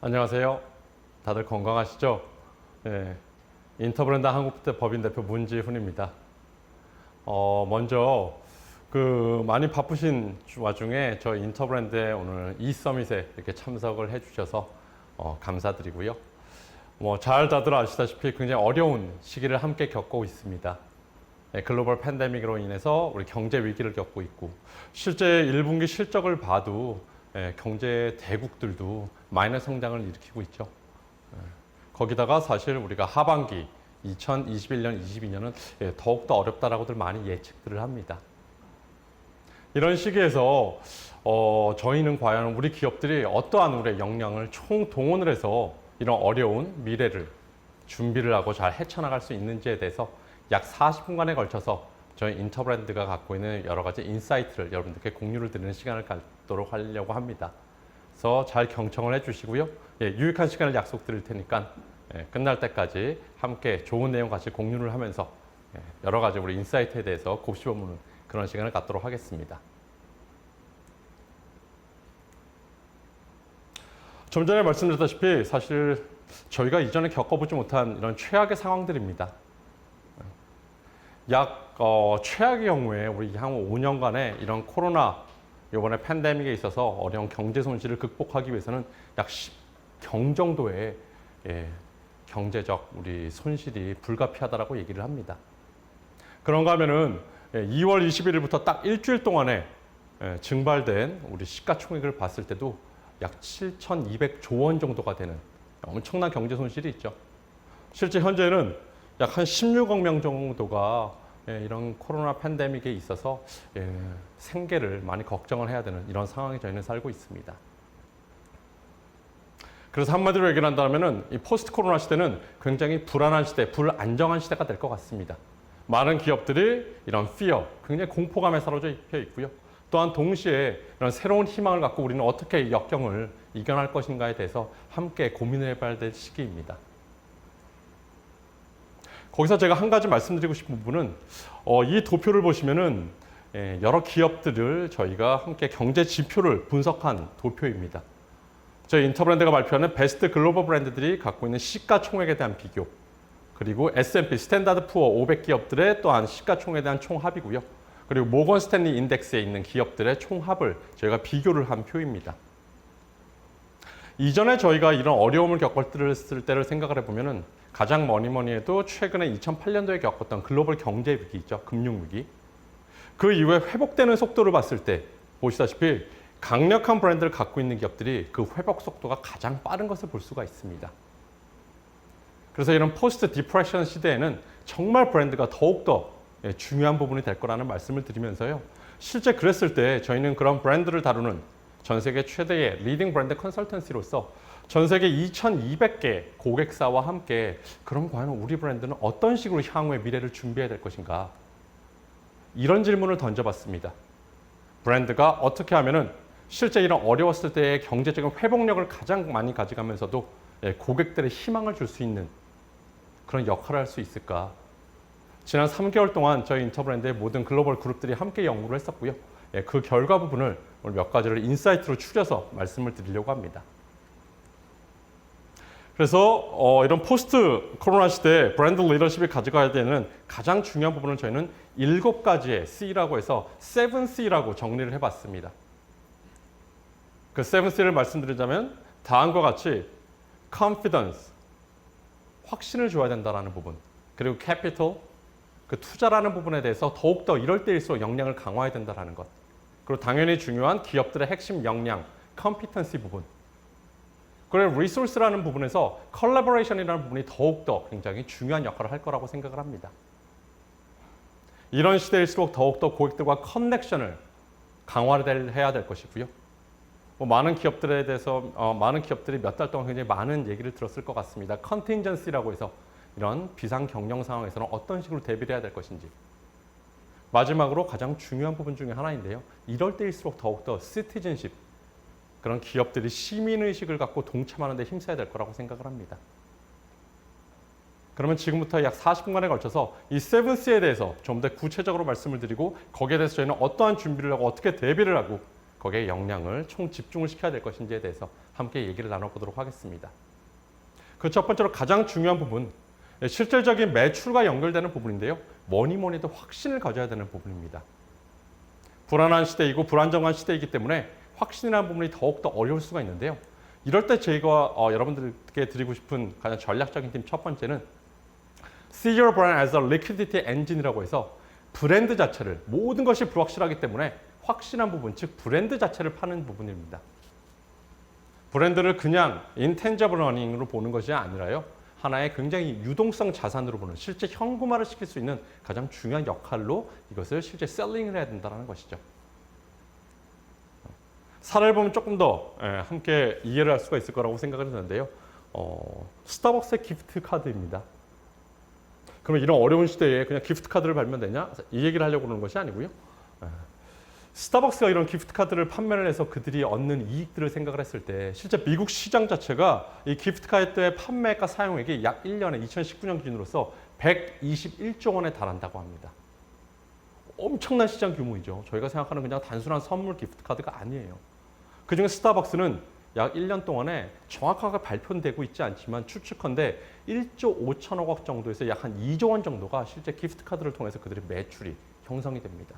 안녕하세요. 다들 건강하시죠? 네, 인터브랜드 한국부대 법인 대표 문지훈입니다. 먼저 많이 바쁘신 와중에 저희 인터브랜드에 오늘 이 서밋에 이렇게 참석을 해주셔서 감사드리고요. 다들 아시다시피 굉장히 어려운 시기를 함께 겪고 있습니다. 네, 글로벌 팬데믹으로 인해서 우리 경제 위기를 겪고 있고, 실제 1분기 실적을 봐도 경제 대국들도 마이너스 성장을 일으키고 있죠. 거기다가 사실 우리가 하반기 2021년, 22년은 더욱더 어렵다라고들 많이 예측들을 합니다. 이런 시기에서 저희는 과연 우리 기업들이 어떠한 우리의 역량을 총동원을 해서 이런 어려운 미래를 준비를 하고 잘 헤쳐나갈 수 있는지에 대해서 약 40분간에 걸쳐서 저희 인터브랜드가 갖고 있는 여러 가지 인사이트를 여러분들께 공유를 드리는 시간을 갖도록 하려고 합니다. 그래서 잘 경청을 해주시고요. 유익한 시간을 약속드릴 테니까 끝날 때까지 함께 좋은 내용 같이 공유를 하면서 여러 가지 우리 인사이트에 대해서 곱씹어보는 그런 시간을 갖도록 하겠습니다. 좀 전에 말씀드렸다시피 사실 저희가 이전에 겪어보지 못한 이런 최악의 상황들입니다. 최악의 경우에 우리 향후 5년간의 이런 코로나 이번에 팬데믹에 있어서 어려운 경제 손실을 극복하기 위해서는 약 10경 정도의 경제적 우리 손실이 불가피하다라고 얘기를 합니다. 그런가 하면은 2월 21일부터 딱 일주일 동안에 증발된 우리 시가총액을 봤을 때도 약 7,200조 원 정도가 되는 엄청난 경제 손실이 있죠. 실제 현재는 약 한 16억 명 정도가 이런 코로나 팬데믹에 있어서 생계를 많이 걱정을 해야 되는 이런 상황에 저희는 살고 있습니다. 그래서 한마디로 얘기를 한다면 이 포스트 코로나 시대는 굉장히 불안한 시대, 불안정한 시대가 될 것 같습니다. 많은 기업들이 이런 fear, 굉장히 공포감에 사로잡혀 있고요. 또한 동시에 이런 새로운 희망을 갖고 우리는 어떻게 역경을 이겨낼 것인가에 대해서 함께 고민을 해봐야 될 시기입니다. 거기서 제가 한 가지 말씀드리고 싶은 부분은 이 도표를 보시면은 여러 기업들을 저희가 함께 경제 지표를 분석한 도표입니다. 저희 인터브랜드가 발표하는 베스트 글로벌 브랜드들이 갖고 있는 시가총액에 대한 비교, 그리고 S&P 스탠다드 푸어 500 기업들의 또한 시가총액에 대한 총합이고요. 그리고 모건 스탠리 인덱스에 있는 기업들의 총합을 저희가 비교를 한 표입니다. 이전에 저희가 이런 어려움을 겪었을 때를 생각을 해보면은 가장 뭐니 해도 최근에 2008년도에 겪었던 글로벌 경제 위기 있죠. 금융 위기. 그 이후에 회복되는 속도를 봤을 때 보시다시피 강력한 브랜드를 갖고 있는 기업들이 그 회복 속도가 가장 빠른 것을 볼 수가 있습니다. 그래서 이런 포스트 디프레션 시대에는 정말 브랜드가 더욱더 중요한 부분이 될 거라는 말씀을 드리면서요. 실제 그랬을 때 저희는 그런 브랜드를 다루는 전 세계 최대의 리딩 브랜드 컨설턴시로서 전 세계 2,200개 고객사와 함께 그럼 과연 우리 브랜드는 어떤 식으로 향후의 미래를 준비해야 될 것인가? 이런 질문을 던져봤습니다. 브랜드가 어떻게 하면은 실제 이런 어려웠을 때의 경제적인 회복력을 가장 많이 가져가면서도 고객들의 희망을 줄 수 있는 그런 역할을 할 수 있을까? 지난 3개월 동안 저희 인터브랜드의 모든 글로벌 그룹들이 함께 연구를 했었고요. 그 결과 부분을 오늘 몇 가지를 인사이트로 추려서 말씀을 드리려고 합니다. 그래서 이런 포스트 코로나 시대에 브랜드 리더십이 가져가야 되는 가장 중요한 부분을 저희는 7가지의 C라고 해서 7C라고 정리를 해봤습니다. 그 7C를 말씀드리자면 다음과 같이 confidence, 확신을 줘야 된다는 부분, 그리고 capital, 그 투자라는 부분에 대해서 더욱더 이럴 때일수록 역량을 강화해야 된다는 것, 그리고 당연히 중요한 기업들의 핵심 역량, competency 부분, 그리고 resource라는 부분에서 collaboration이라는 부분이 더욱더 굉장히 중요한 역할을 할 거라고 생각을 합니다. 이런 시대일수록 더욱더 고객들과 커넥션을 강화를 해야 될 것이고요. 많은 기업들에 대해서 많은 기업들이 몇 달 동안 굉장히 많은 얘기를 들었을 것 같습니다. contingency라고 해서 이런 비상 경영 상황에서는 어떤 식으로 대비를 해야 될 것인지. 마지막으로 가장 중요한 부분 중에 하나인데요. 이럴 때일수록 더욱더 citizenship, 그런 기업들이 시민의식을 갖고 동참하는 데 힘써야 될 거라고 생각을 합니다. 그러면 지금부터 약 40분간에 걸쳐서 이 7C에 대해서 좀 더 구체적으로 말씀을 드리고 거기에 대해서 저희는 어떠한 준비를 하고 어떻게 대비를 하고 거기에 역량을 총 집중을 시켜야 될 것인지에 대해서 함께 얘기를 나눠보도록 하겠습니다. 그 첫 번째로 가장 중요한 부분, 실질적인 매출과 연결되는 부분인데요. 뭐니 해도 확신을 가져야 되는 부분입니다. 불안한 시대이고 불안정한 시대이기 때문에 확신이라는 부분이 더욱더 어려울 수가 있는데요. 이럴 때 저희가 여러분들께 드리고 싶은 가장 전략적인 팁 첫 번째는 See your brand as a liquidity engine이라고 해서 브랜드 자체를, 모든 것이 불확실하기 때문에 확실한 부분, 즉 브랜드 자체를 파는 부분입니다. 브랜드를 그냥 intangible earning으로 보는 것이 아니라요. 하나의 굉장히 유동성 자산으로 보는, 실제 현금화를 시킬 수 있는 가장 중요한 역할로 이것을 실제 셀링을 해야 된다는 것이죠. 사례를 보면 조금 더 함께 이해를 할 수가 있을 거라고 생각을 했는데요. 스타벅스의 기프트 카드입니다. 그러면 이런 어려운 시대에 그냥 기프트 카드를 발면 되냐? 이 얘기를 하려고 그러는 것이 아니고요. 스타벅스가 이런 기프트 카드를 판매를 해서 그들이 얻는 이익들을 생각을 했을 때 실제 미국 시장 자체가 이 기프트 카드의 판매가 사용액이 약 1년에 2019년 기준으로서 121조 원에 달한다고 합니다. 엄청난 시장 규모이죠. 저희가 생각하는 그냥 단순한 선물 기프트 카드가 아니에요. 그중에 스타벅스는 약 1년 동안에 정확하게 발표되고 있지 않지만 추측컨대 1조 5천억 원 정도에서 약 한 2조 원 정도가 실제 기프트 카드를 통해서 그들의 매출이 형성이 됩니다.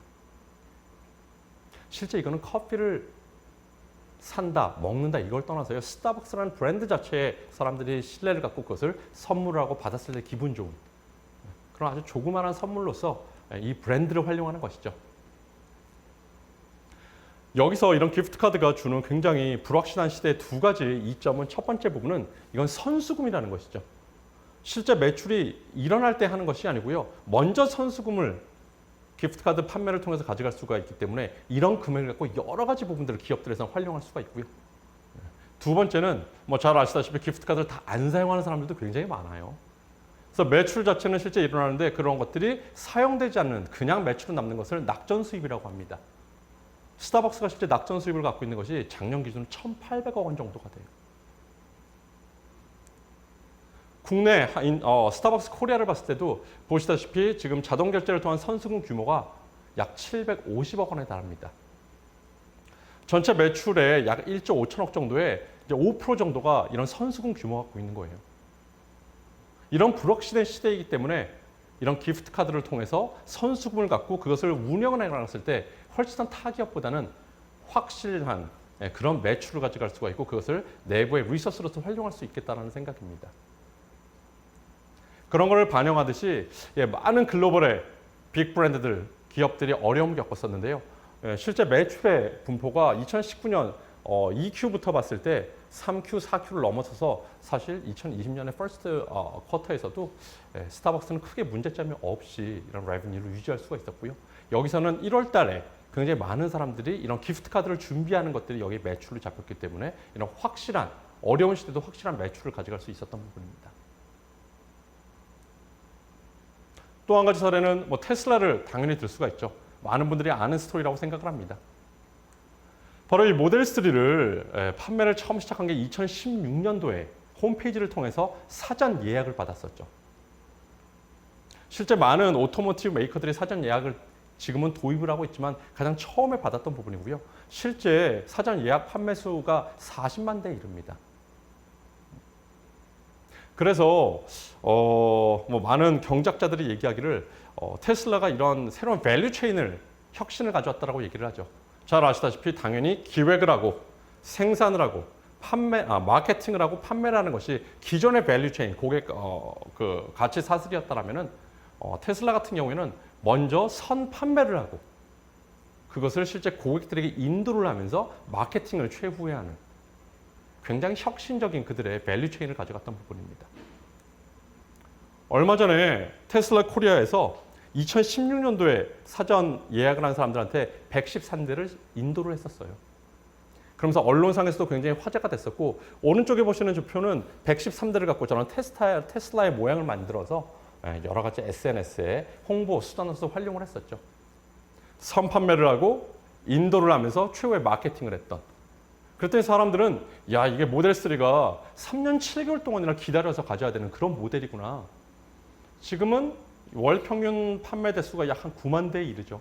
실제 이거는 커피를 산다, 먹는다 이걸 떠나서요. 스타벅스라는 브랜드 자체에 사람들이 신뢰를 갖고 그것을 선물하고 받았을 때 기분 좋은 그런 아주 조그마한 선물로서 이 브랜드를 활용하는 것이죠. 여기서 이런 기프트 카드가 주는 굉장히 불확실한 시대의 두 가지 이점은 첫 번째 부분은 이건 선수금이라는 것이죠. 실제 매출이 일어날 때 하는 것이 아니고요. 먼저 선수금을 기프트 카드 판매를 통해서 가져갈 수가 있기 때문에 이런 금액을 갖고 여러 가지 부분들을 기업들에서 활용할 수가 있고요. 두 번째는 뭐 잘 아시다시피 기프트 카드를 다 안 사용하는 사람들도 굉장히 많아요. 그래서 매출 자체는 실제 일어나는데 그런 것들이 사용되지 않는 그냥 매출은 남는 것을 낙전 수입이라고 합니다. 스타벅스가 실제 낙전 수입을 갖고 있는 것이 작년 기준으로 1,800억 원 정도가 돼요. 국내 스타벅스 코리아를 봤을 때도 보시다시피 지금 자동 결제를 통한 선수금 규모가 약 750억 원에 달합니다. 전체 매출의 약 1조 5천억 정도의 이제 5% 정도가 이런 선수금 규모가 갖고 있는 거예요. 이런 불확실한 시대이기 때문에 이런 기프트 카드를 통해서 선수금을 갖고 그것을 운영을 해나갔을 때 훨씬 타 기업보다는 확실한 그런 매출을 가져갈 수가 있고 그것을 내부의 리소스로서 활용할 수 있겠다는 생각입니다. 그런 걸 반영하듯이 많은 글로벌의 빅 브랜드들, 기업들이 어려움을 겪었었는데요. 실제 매출의 분포가 2019년 2Q부터 봤을 때 3Q, 4Q를 넘어서서 사실 2020년의 퍼스트 쿼터에서도 스타벅스는 크게 문제점이 없이 이런 레버뉴를 유지할 수가 있었고요. 여기서는 1월 달에 굉장히 많은 사람들이 이런 기프트 카드를 준비하는 것들이 여기에 매출로 잡혔기 때문에 이런 확실한, 어려운 시대도 확실한 매출을 가져갈 수 있었던 부분입니다. 또 한 가지 사례는 뭐 테슬라를 당연히 들 수가 있죠. 많은 분들이 아는 스토리라고 생각을 합니다. 바로 이 모델 3를 판매를 처음 시작한 게 2016년도에 홈페이지를 통해서 사전 예약을 받았었죠. 실제 많은 오토모티브 메이커들이 사전 예약을 지금은 도입을 하고 있지만 가장 처음에 받았던 부분이고요. 실제 사전 예약 판매 수가 40만 대에 이릅니다. 그래서 뭐 많은 경작자들이 얘기하기를 테슬라가 이런 새로운 밸류 체인을 혁신을 가져왔다라고 얘기를 하죠. 잘 아시다시피 당연히 기획을 하고 생산을 하고 마케팅을 하고 판매를 하는 것이 기존의 밸류 체인, 고객 그 가치 사슬이었다라면은 테슬라 같은 경우에는 먼저 선 판매를 하고 그것을 실제 고객들에게 인도를 하면서 마케팅을 최후에 하는 굉장히 혁신적인 그들의 밸류 체인을 가져갔던 부분입니다. 얼마 전에 테슬라 코리아에서 2016년도에 사전 예약을 한 사람들한테 113대를 인도를 했었어요. 그러면서 언론상에서도 굉장히 화제가 됐었고 오른쪽에 보시는 저 표는 113대를 갖고 저는 테슬라의 모양을 만들어서 여러 가지 SNS에 홍보 수단으로서 활용을 했었죠. 선 판매를 하고 인도를 하면서 최후의 마케팅을 했던. 그랬더니 사람들은 야 이게 모델 3가 3년 7개월 동안이나 기다려서 가져야 되는 그런 모델이구나. 지금은 월 평균 판매 대수가 약 한 9만 대에 이르죠.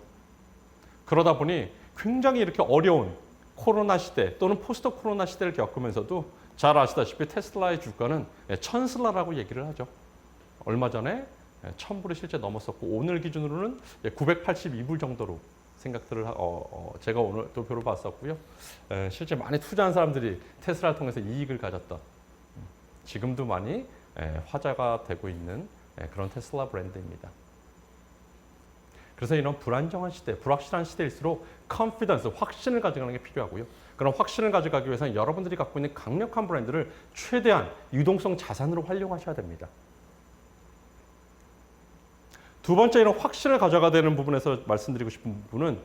그러다 보니 굉장히 이렇게 어려운 코로나 시대 또는 포스트 코로나 시대를 겪으면서도 잘 아시다시피 테슬라의 주가는 천슬라라고 얘기를 하죠. 얼마 전에 1000불이 실제 넘었었고 오늘 기준으로는 982불 정도로 생각들을 제가 오늘 도표를 봤었고요. 실제 많이 투자한 사람들이 테슬라를 통해서 이익을 가졌던 지금도 많이 화제가 되고 있는 그런 테슬라 브랜드입니다. 그래서 이런 불안정한 시대, 불확실한 시대일수록 컨피던스, 확신을 가져가는 게 필요하고요. 그런 확신을 가져가기 위해서는 여러분들이 갖고 있는 강력한 브랜드를 최대한 유동성 자산으로 활용하셔야 됩니다. 두 번째 이런 확신을 가져가야 되는 부분에서 말씀드리고 싶은 부분은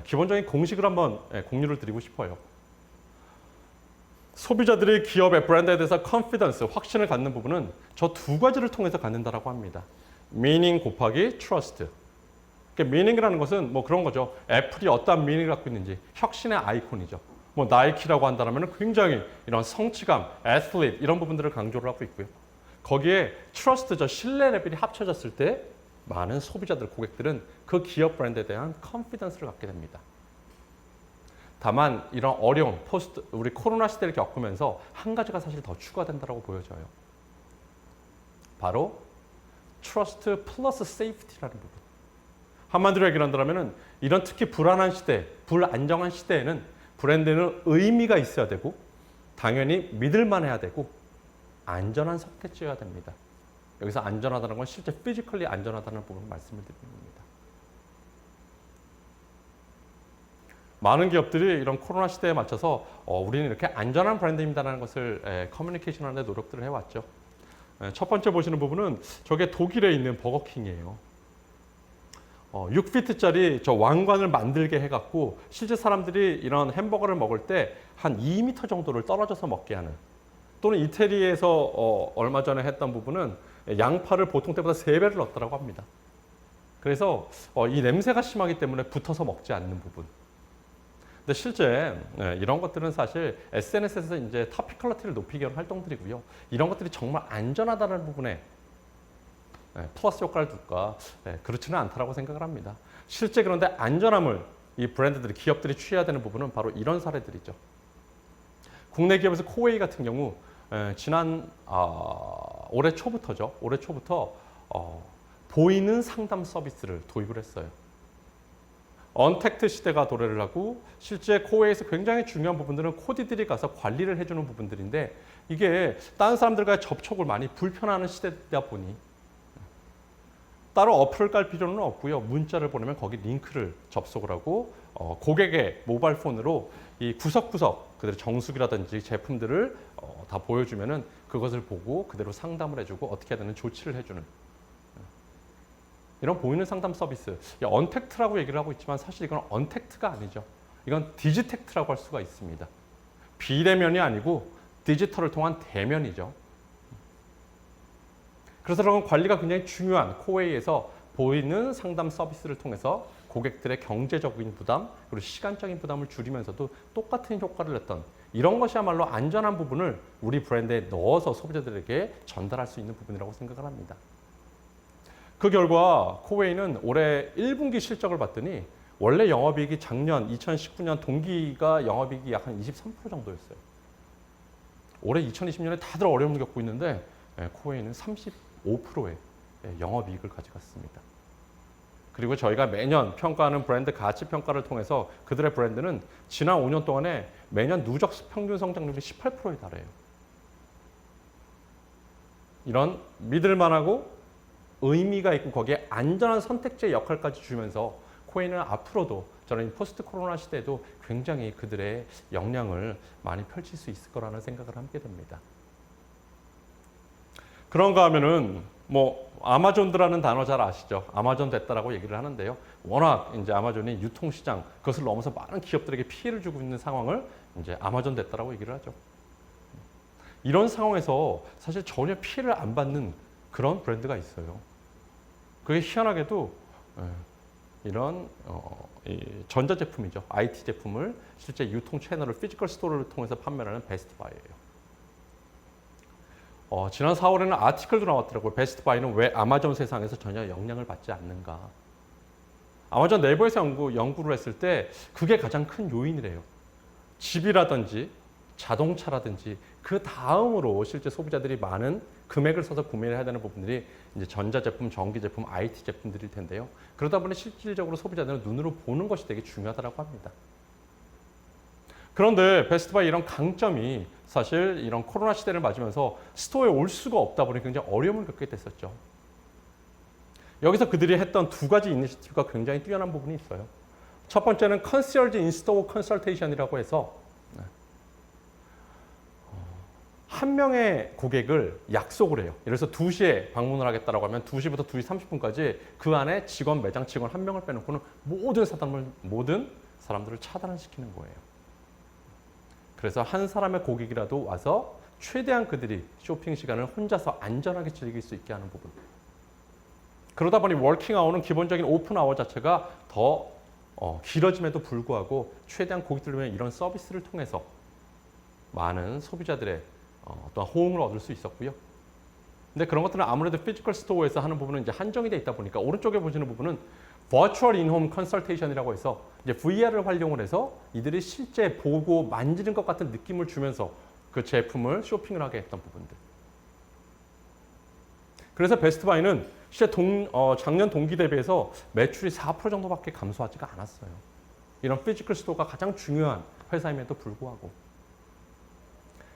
기본적인 공식을 한번 공유를 드리고 싶어요. 소비자들이 기업의 브랜드에 대해서 컨피던스, 확신을 갖는 부분은 저 두 가지를 통해서 갖는다라고 합니다. meaning 곱하기 trust. meaning이라는 것은 뭐 그런 거죠. 애플이 어떠한 meaning을 갖고 있는지 혁신의 아이콘이죠. 뭐 나이키라고 한다면 굉장히 이런 성취감, 애슬릿 이런 부분들을 강조를 하고 있고요. 거기에 트러스트, 저 신뢰 레벨이 합쳐졌을 때 많은 소비자들, 고객들은 그 기업 브랜드에 대한 컨피던스를 갖게 됩니다. 다만 이런 어려운 우리 코로나 시대를 겪으면서 한 가지가 사실 더 추가된다고 보여져요. 바로 트러스트 플러스 세이프티라는 부분. 한마디로 얘기를 한다면 이런 특히 불안한 시대, 불안정한 시대에는 브랜드는 의미가 있어야 되고 당연히 믿을만 해야 되고 안전한 선택지여야 됩니다. 여기서 안전하다는 건 실제 피지컬리 안전하다는 부분을 말씀을 드리는 겁니다. 많은 기업들이 이런 코로나 시대에 맞춰서 우리는 이렇게 안전한 브랜드입니다라는 것을 커뮤니케이션 하는 데 노력들을 해왔죠. 첫 번째 보시는 부분은 저게 독일에 있는 버거킹이에요. 6피트짜리 저 왕관을 만들게 해갖고 실제 사람들이 이런 햄버거를 먹을 때 한 2m 정도를 떨어져서 먹게 하는, 또는 이태리에서 얼마 전에 했던 부분은 양파를 보통 때보다 3배를 넣었다고 합니다. 그래서 이 냄새가 심하기 때문에 붙어서 먹지 않는 부분. 근데 실제 이런 것들은 사실 SNS에서 이제 토피컬리티를 높이기 위한 활동들이고요. 이런 것들이 정말 안전하다는 부분에 플러스 효과를 줄까? 그렇지는 않다라고 생각을 합니다. 실제 그런데 안전함을 이 브랜드들이, 기업들이 취해야 되는 부분은 바로 이런 사례들이죠. 국내 기업에서 코웨이 같은 경우 지난 올해 초부터죠. 올해 초부터 보이는 상담 서비스를 도입을 했어요. 언택트 시대가 도래를 하고 실제 코웨이에서 굉장히 중요한 부분들은 코디들이 가서 관리를 해주는 부분들인데 이게 다른 사람들과의 접촉을 많이 불편하는 시대다 보니 따로 어플을 깔 필요는 없고요. 문자를 보내면 거기 링크를 접속을 하고 고객의 모바일 폰으로 이 구석구석 그대로 정수기라든지 제품들을 다 보여주면은 그것을 보고 그대로 상담을 해주고 어떻게 해야 되는 조치를 해주는 이런 보이는 상담 서비스. 언택트라고 얘기를 하고 있지만 사실 이건 언택트가 아니죠. 이건 디지택트라고 할 수가 있습니다. 비대면이 아니고 디지털을 통한 대면이죠. 그래서 그런 관리가 굉장히 중요한 코웨이에서 보이는 상담 서비스를 통해서 고객들의 경제적인 부담 그리고 시간적인 부담을 줄이면서도 똑같은 효과를 냈던 이런 것이야말로 안전한 부분을 우리 브랜드에 넣어서 소비자들에게 전달할 수 있는 부분이라고 생각을 합니다. 그 결과 코웨이는 올해 1분기 실적을 봤더니 원래 영업이익이 작년 2019년 동기가 영업이익이 약 한 23% 정도였어요. 올해 2020년에 다들 어려움을 겪고 있는데 코웨이는 35%의 영업이익을 가져갔습니다. 그리고 저희가 매년 평가하는 브랜드 가치 평가를 통해서 그들의 브랜드는 지난 5년 동안에 매년 누적 평균 성장률이 18%에 달해요. 이런 믿을만하고 의미가 있고 거기에 안전한 선택지의 역할까지 주면서 코웨이는 앞으로도 저는 포스트 코로나 시대에도 굉장히 그들의 역량을 많이 펼칠 수 있을 거라는 생각을 하게 됩니다. 그런가 하면은 뭐 아마존드라는 단어 잘 아시죠? 아마존 됐다라고 얘기를 하는데요. 워낙 이제 아마존이 유통시장 그것을 넘어서 많은 기업들에게 피해를 주고 있는 상황을 이제 아마존 됐다라고 얘기를 하죠. 이런 상황에서 사실 전혀 피해를 안 받는 그런 브랜드가 있어요. 그게 희한하게도 이런 전자제품이죠. IT 제품을 실제 유통 채널을 피지컬 스토어를 통해서 판매하는 베스트바이예요. 지난 4월에는 아티클도 나왔더라고요. 베스트바이는 왜 아마존 세상에서 전혀 영향을 받지 않는가. 아마존 내부에서 연구를 했을 때 그게 가장 큰 요인이래요. 집이라든지 자동차라든지 그 다음으로 실제 소비자들이 많은 금액을 써서 구매를 해야 되는 부분들이 이제 전자제품, 전기제품, IT 제품들일 텐데요. 그러다 보니 실질적으로 소비자들은 눈으로 보는 것이 되게 중요하다고 합니다. 그런데 베스트바이 이런 강점이 사실 이런 코로나 시대를 맞으면서 스토어에 올 수가 없다 보니 굉장히 어려움을 겪게 됐었죠. 여기서 그들이 했던 두 가지 이니셔티브가 굉장히 뛰어난 부분이 있어요. 첫 번째는 컨시얼지 인스토어 컨설테이션이라고 해서 한 명의 고객을 약속을 해요. 예를 들어서 2시에 방문을 하겠다라고 하면 2시부터 2시 30분까지 그 안에 직원, 매장 직원 한 명을 빼놓고는 모든 사람들을 차단을 시키는 거예요. 그래서 한 사람의 고객이라도 와서 최대한 그들이 쇼핑 시간을 혼자서 안전하게 즐길 수 있게 하는 부분. 그러다 보니 워킹 아워는 기본적인 오픈 아워 자체가 더 길어짐에도 불구하고 최대한 고객들을 위해 이런 서비스를 통해서 많은 소비자들의 어떤 호응을 얻을 수 있었고요. 근데 그런 것들은 아무래도 피지컬 스토어에서 하는 부분은 이제 한정이 돼 있다 보니까 오른쪽에 보시는 부분은 버추얼 인홈 컨설테이션이라고 해서 이제 VR을 활용을 해서 이들이 실제 보고 만지는 것 같은 느낌을 주면서 그 제품을 쇼핑을 하게 했던 부분들. 그래서 베스트바이는 실제 작년 동기 대비해서 매출이 4% 정도밖에 감소하지가 않았어요. 이런 피지컬 스토어가 가장 중요한 회사임에도 불구하고.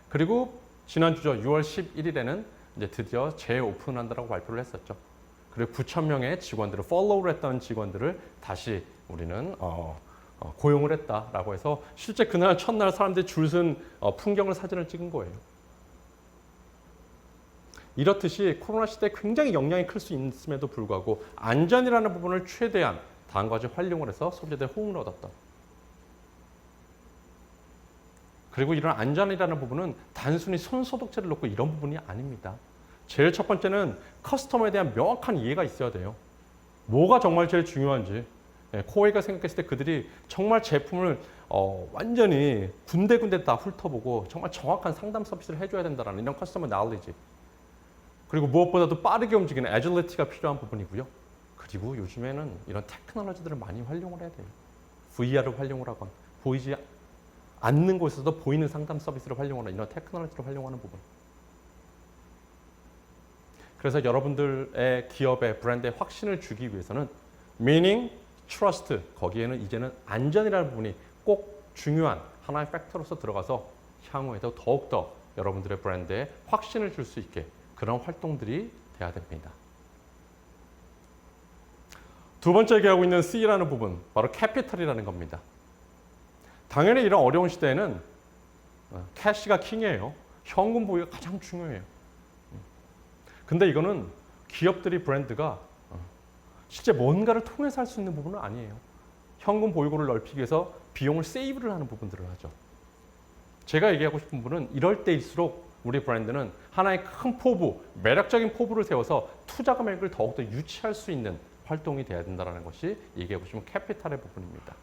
그리고 지난주죠. 6월 11일에는 이제 드디어 재오픈한다라고 발표를 했었죠. 그리고 9,000명의 직원들을 팔로우를 했던 직원들을 다시 우리는 고용을 했다라고 해서 실제 그날 첫날 사람들이 줄 쓴 풍경을 사진을 찍은 거예요. 이렇듯이 코로나 시대에 굉장히 영향이 클 수 있음에도 불구하고 안전이라는 부분을 최대한 다음 가지 활용을 해서 소비자들의 호응을 얻었다. 그리고 이런 안전이라는 부분은 단순히 손소독제를 놓고 이런 부분이 아닙니다. 제일 첫 번째는 커스터머에 대한 명확한 이해가 있어야 돼요. 뭐가 정말 제일 중요한지. 코웨이가 생각했을 때 그들이 정말 제품을 완전히 군데군데 다 훑어보고 정말 정확한 상담 서비스를 해줘야 된다는 이런 커스터머 나울리지. 그리고 무엇보다도 빠르게 움직이는 애질리티가 필요한 부분이고요. 그리고 요즘에는 이런 테크놀로지들을 많이 활용을 해야 돼요. VR을 활용을 하건 보이지 않는 곳에서도 보이는 상담 서비스를 활용하는 이런 테크놀로지를 활용하는 부분. 그래서 여러분들의 기업의 브랜드에 확신을 주기 위해서는 meaning, trust, 거기에는 이제는 안전이라는 부분이 꼭 중요한 하나의 팩터로서 들어가서 향후에도 더욱더 여러분들의 브랜드에 확신을 줄 수 있게 그런 활동들이 돼야 됩니다. 두 번째 얘기하고 있는 C라는 부분, 바로 캐피털이라는 겁니다. 당연히 이런 어려운 시대에는 캐시가 킹이에요. 현금 보유가 가장 중요해요. 근데 이거는 기업들이 브랜드가 실제 뭔가를 통해서 할 수 있는 부분은 아니에요. 현금 보유고를 넓히기 위해서 비용을 세이브를 하는 부분들을 하죠. 제가 얘기하고 싶은 부분은 이럴 때일수록 우리 브랜드는 하나의 큰 포부, 매력적인 포부를 세워서 투자 금액을 더욱더 유치할 수 있는 활동이 돼야 된다는 것이 얘기하고 싶은 캐피탈의 부분입니다.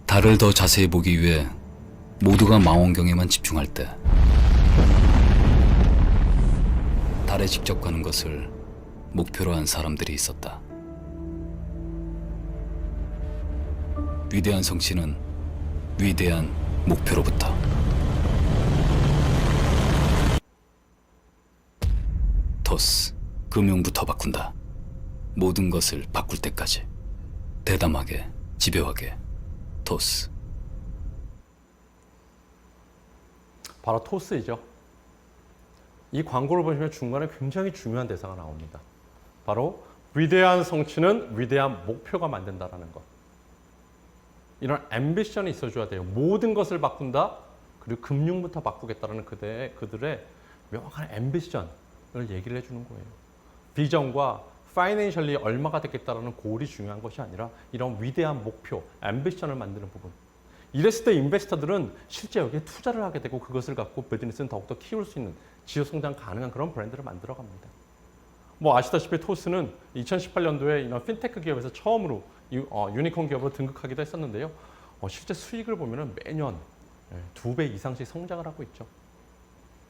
달을 더 자세히 보기 위해 모두가 망원경에만 집중할 때 달에 직접 가는 것을 목표로 한 사람들이 있었다. 위대한 성취는 위대한 목표로부터. 토스, 금융부터 바꾼다. 모든 것을 바꿀 때까지. 대담하게, 집요하게. 토스. 바로 토스이죠. 이 광고를 보시면 중간에 굉장히 중요한 대사가 나옵니다. 바로 위대한 성취는 위대한 목표가 만든다라는 것. 이런 앰비션이 있어줘야 돼요. 모든 것을 바꾼다. 그리고 금융부터 바꾸겠다라는 그들의 명확한 앰비션을 얘기를 해주는 거예요. 비전과 파이낸셜리 얼마가 되겠다라는 골이 중요한 것이 아니라 이런 위대한 목표, 앰비션을 만드는 부분. 이랬을 때 인베스터들은 실제 여기에 투자를 하게 되고 그것을 갖고 비즈니스는 더욱더 키울 수 있는 지속 성장 가능한 그런 브랜드를 만들어 갑니다. 뭐 아시다시피 토스는 2018년도에 이런 핀테크 기업에서 처음으로 유니콘 기업으로 등극하기도 했었는데요. 실제 수익을 보면은 매년 2배 이상씩 성장을 하고 있죠.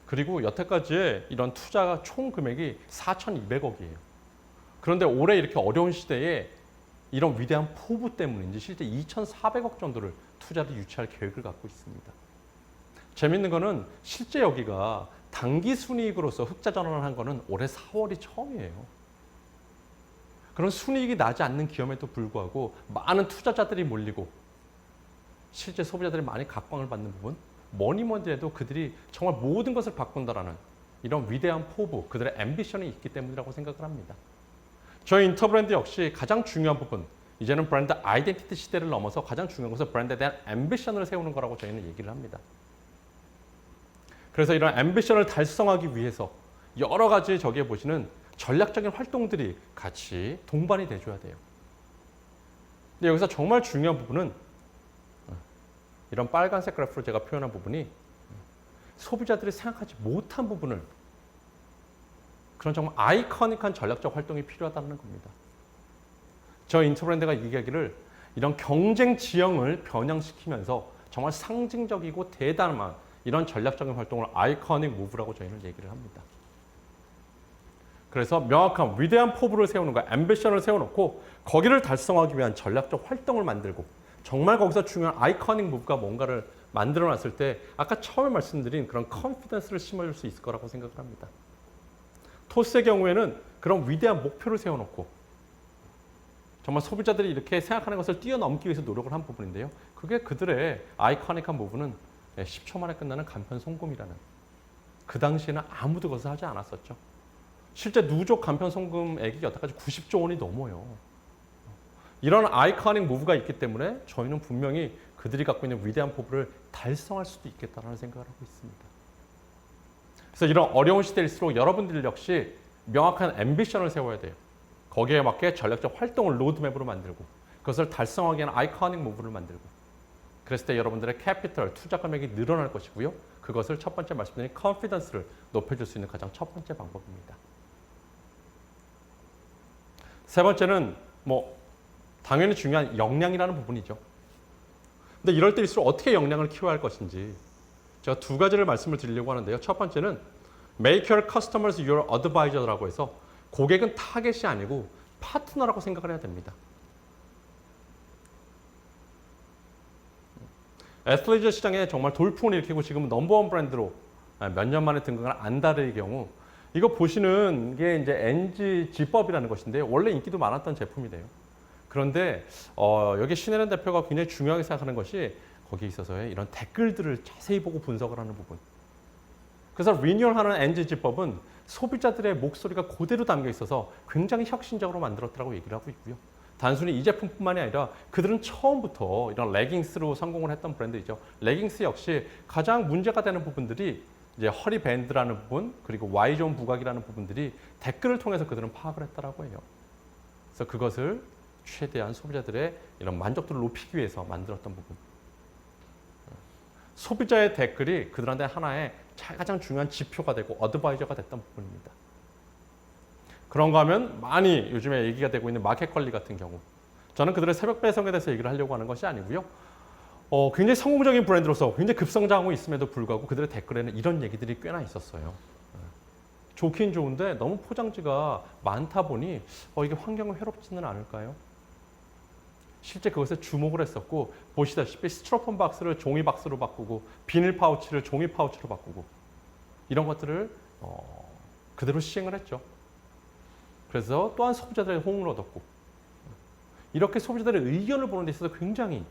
그리고 여태까지의 이런 투자가 총 금액이 4,200억이에요. 그런데 올해 이렇게 어려운 시대에 이런 위대한 포부 때문인지 실제 2,400억 정도를 투자를 유치할 계획을 갖고 있습니다. 재밌는 거는 실제 여기가 당기 순이익으로서 흑자 전환을 한 거는 올해 4월이 처음이에요. 그런 순이익이 나지 않는 기업에도 불구하고 많은 투자자들이 몰리고 실제 소비자들이 많이 각광을 받는 부분, 뭐니 해도 그들이 정말 모든 것을 바꾼다라는 이런 위대한 포부, 그들의 앰비션이 있기 때문이라고 생각을 합니다. 저희 인터브랜드 역시 가장 중요한 부분, 이제는 브랜드 아이덴티티 시대를 넘어서 가장 중요한 것은 브랜드에 대한 앰비션을 세우는 거라고 저희는 얘기를 합니다. 그래서 이런 앰비션을 달성하기 위해서 여러 가지 저기에 보시는 전략적인 활동들이 같이 동반이 돼줘야 돼요. 근데 여기서 정말 중요한 부분은 이런 빨간색 그래프로 제가 표현한 부분이 소비자들이 생각하지 못한 부분을 그런 정말 아이코닉한 전략적 활동이 필요하다는 겁니다. 저 인터브랜드가 얘기하기를 이런 경쟁 지형을 변형시키면서 정말 상징적이고 대담한 이런 전략적인 활동을 아이코닉 무브라고 저희는 얘기를 합니다. 그래서 명확한 위대한 포부를 세우는 거야. 앰비션을 세워놓고 거기를 달성하기 위한 전략적 활동을 만들고 정말 거기서 중요한 아이코닉 무브가 뭔가를 만들어놨을 때 아까 처음에 말씀드린 그런 컨피던스를 심어줄 수 있을 거라고 생각을 합니다. 토스의 경우에는 그런 위대한 목표를 세워놓고 정말 소비자들이 이렇게 생각하는 것을 뛰어넘기 위해서 노력을 한 부분인데요. 그게 그들의 아이코닉한 부분은 10초 만에 끝나는 간편 송금이라는 그 당시에는 아무도 그것을 하지 않았었죠. 실제 누적 간편 송금액이 여태까지 90조 원이 넘어요. 이런 아이코닉 무브가 있기 때문에 저희는 분명히 그들이 갖고 있는 위대한 포부를 달성할 수도 있겠다는 생각을 하고 있습니다. 그래서 이런 어려운 시대일수록 여러분들 역시 명확한 앰비션을 세워야 돼요. 거기에 맞게 전략적 활동을 로드맵으로 만들고 그것을 달성하기 위한 아이코닉 무브를 만들고 그랬을 때 여러분들의 캐피털, 투자 금액이 늘어날 것이고요. 그것을 첫 번째 말씀드린 컨피던스를 높여줄 수 있는 가장 첫 번째 방법입니다. 세 번째는 당연히 중요한 역량이라는 부분이죠. 근데 이럴 때일수록 어떻게 역량을 키워야 할 것인지 제가 두 가지를 말씀을 드리려고 하는데요. 첫 번째는 Make your customers your advisor라고 해서 고객은 타겟이 아니고 파트너라고 생각을 해야 됩니다. 애스트레이저 시장에 정말 돌풍을 일으키고 지금 넘버원 브랜드로 몇 년 만에 등극한 안다르의 경우 이거 보시는 게 이제 NG G법이라는 것인데 원래 인기도 많았던 제품이래요. 그런데 여기 신혜련 대표가 굉장히 중요하게 생각하는 것이 거기에 있어서의 이런 댓글들을 자세히 보고 분석을 하는 부분. 그래서 리뉴얼하는 NG G법은 소비자들의 목소리가 그대로 담겨 있어서 굉장히 혁신적으로 만들었다고 얘기를 하고 있고요. 단순히 이 제품뿐만이 아니라 그들은 처음부터 이런 레깅스로 성공을 했던 브랜드이죠. 레깅스 역시 가장 문제가 되는 부분들이 이제 허리 밴드라는 부분 그리고 Y존 부각이라는 부분들이 댓글을 통해서 그들은 파악을 했다라고 해요. 그래서 그것을 최대한 소비자들의 이런 만족도를 높이기 위해서 만들었던 부분. 소비자의 댓글이 그들한테 하나의 가장 중요한 지표가 되고 어드바이저가 됐던 부분입니다. 그런가 하면 많이 요즘에 얘기가 되고 있는 마켓 관리 같은 경우 저는 그들의 새벽 배송에 대해서 얘기를 하려고 하는 것이 아니고요. 굉장히 성공적인 브랜드로서 굉장히 급성장하고 있음에도 불구하고 그들의 댓글에는 이런 얘기들이 꽤나 있었어요. 좋긴 좋은데 너무 포장지가 많다 보니 이게 환경을 해롭지는 않을까요? 실제 그것에 주목을 했었고 보시다시피 스티로폼 박스를 종이 박스로 바꾸고 비닐 파우치를 종이 파우치로 바꾸고 이런 것들을 그대로 시행을 했죠. 그래서 또한 소비자들의 호응을 얻었고 이렇게 소비자들의 의견을 보는 데 있어서 굉장히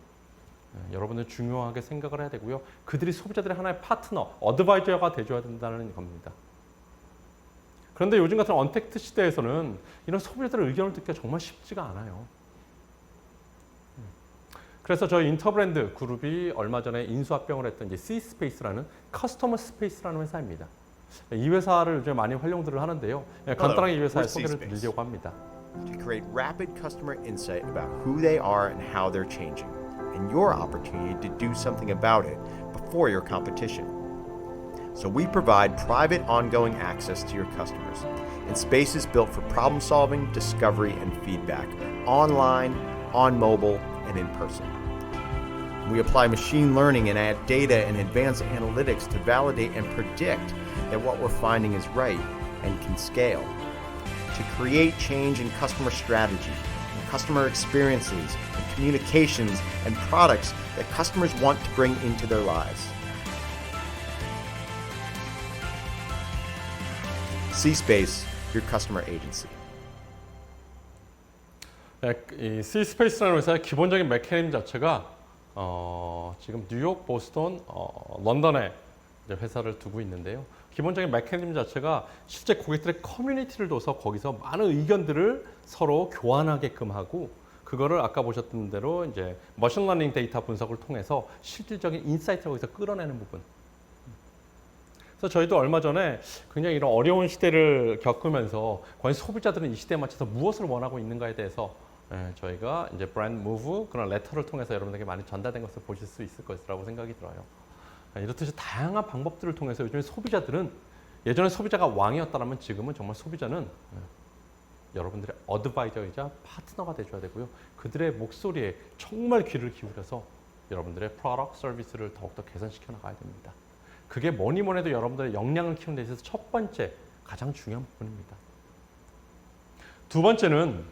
여러분들 중요하게 생각을 해야 되고요. 그들이 소비자들의 하나의 파트너, 어드바이저가 돼줘야 된다는 겁니다. 그런데 요즘 같은 언택트 시대에서는 이런 소비자들의 의견을 듣기가 정말 쉽지가 않아요. 그래서 저희 인터브랜드 그룹이 얼마 전에 인수합병을 했던 이제 C스페이스라는 커스터머 스페이스라는 회사입니다. 이 회사를 요즘 많이 활용들을 하는데요. 간단하게 이 회사의 소개를 드리려고 합니다. To create rapid customer insight about who they are and how they're changing, and your opportunity to do something about it before your competition. So we provide private ongoing access to your customers in spaces built for problem solving, discovery, and feedback, online, on mobile, and in person. We apply machine learning and add data and advanced analytics to validate and predict that what we're finding is right and can scale. To create change in customer strategy, customer experiences, and communications, and products that customers want to bring into their lives. C-Space, your customer agency. 네, 이 C-스페이스라는 회사의 기본적인 메커니즘 자체가 지금 뉴욕, 보스턴, 런던에 이제 회사를 두고 있는데요. 기본적인 메커니즘 자체가 실제 고객들의 커뮤니티를 둬서 거기서 많은 의견들을 서로 교환하게끔 하고 그거를 아까 보셨던 대로 이제 머신러닝 데이터 분석을 통해서 실질적인 인사이트를 거기서 끌어내는 부분. 그래서 저희도 얼마 전에 굉장히 이런 어려운 시대를 겪으면서 과연 소비자들은 이 시대에 맞춰서 무엇을 원하고 있는가에 대해서 저희가 이제 브랜드 무브 그런 레터를 통해서 여러분들에게 많이 전달된 것을 보실 수 있을 것이라고 생각이 들어요. 이렇듯이 다양한 방법들을 통해서 요즘에 소비자들은 예전에 소비자가 왕이었다면 지금은 정말 소비자는 여러분들의 어드바이저이자 파트너가 되셔야 되고요. 그들의 목소리에 정말 귀를 기울여서 여러분들의 프로덕트 서비스를 더욱더 개선시켜 나가야 됩니다. 그게 뭐니 해도 여러분들의 역량을 키우는 데 있어서 첫 번째 가장 중요한 부분입니다. 두 번째는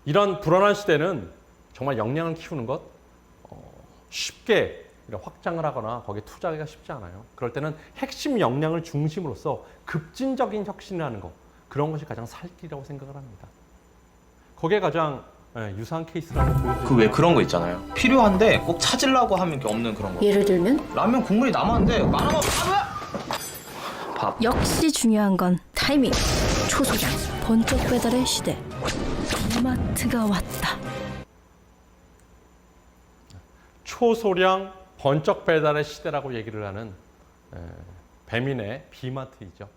이런 불안한 시대는 정말 역량을 키우는 것 쉽게 확장을 하거나 거기에 투자하기가 쉽지 않아요. 그럴 때는 핵심 역량을 중심으로써 급진적인 혁신이라는 것 그런 것이 가장 살 길이라고 생각을 합니다. 거기에 가장 유사한 케이스라고 보여드립니다. 그 왜 그런 거 있잖아요. 필요한데 꼭 찾으려고 하면 이렇게 없는 그런 거. 예를 들면 라면 국물이 남았는데 많아봐. 역시 중요한 건 타이밍. 초소장 번쩍 배달의 시대. 이마트가 왔다. 초소량 번쩍 배달의 시대라고 얘기를 하는 배민의 비마트이죠.